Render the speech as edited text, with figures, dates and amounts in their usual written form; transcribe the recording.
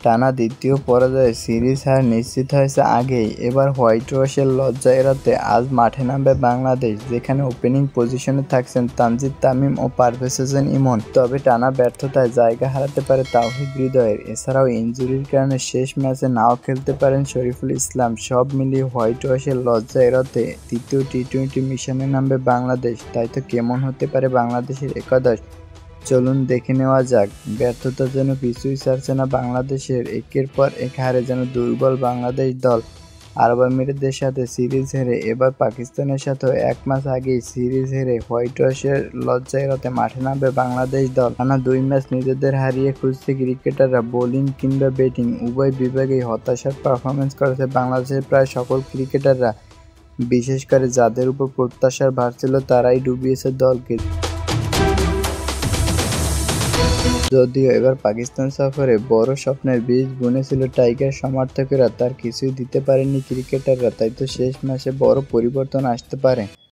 টানা দ্বিতীয় পরাজয়ে সিরিজ হার নিশ্চিত হয়েছে আগেই। এবার হোয়াইট ওয়াশের লজ্জা এড়াতে আজ মাঠে নামবে বাংলাদেশ, যেখানে ওপেনিং পজিশনে থাকছেন তানজিদ তামিম ও পারভেজ হোসেন ইমন। তবে টানা ব্যর্থতায় জায়গা হারাতে পারে তাওহিদ হৃদয়ের। এছাড়াও ইনজুরির কারণে শেষ ম্যাচে নাও খেলতে পারেন শরীফুল ইসলাম। সব মিলিয়ে হোয়াইট ওয়াশের লজ্জা এড়াতে তৃতীয় টি-20 মিশনে নামবে বাংলাদেশ। তাই তো কেমন হতে পারে বাংলাদেশের একাদশ, চলুন দেখে নেওয়া যাক। ব্যর্থতা যেন পিছুই ছাড়ছে না বাংলাদেশের। একের পর এক হারে যেন দুর্বল বাংলাদেশ দল। আরব আমিরাতের সাথে সিরিজ হেরে, এবার পাকিস্তানের সাথেও এক ম্যাচ আগেই সিরিজ হেরে হোয়াইট ওয়াশের লজ্জা এড়াতে মাঠে নামবে বাংলাদেশ দল। টানা 2 ম্যাচ নিজেদের হারিয়ে খুঁজছে ক্রিকেটাররা। বোলিং কিংবা ব্যাটিং উভয় বিভাগেই হতাশার পারফরম্যান্স করেছে বাংলাদেশের প্রায় সকল ক্রিকেটাররা। বিশেষ করে যাদের উপর প্রত্যাশার ভার ছিল তারাই ডুবিয়েছে দলকে। যদিও এবার পাকিস্তান সফরে বড় স্বপ্নের বীজ বুনেছিল টাইগার সমর্থকেরা, তার কিছুই দিতে পারেননি ক্রিকেটাররা। তাই তো শেষ ম্যাচে বড় পরিবর্তন আসতে পারে।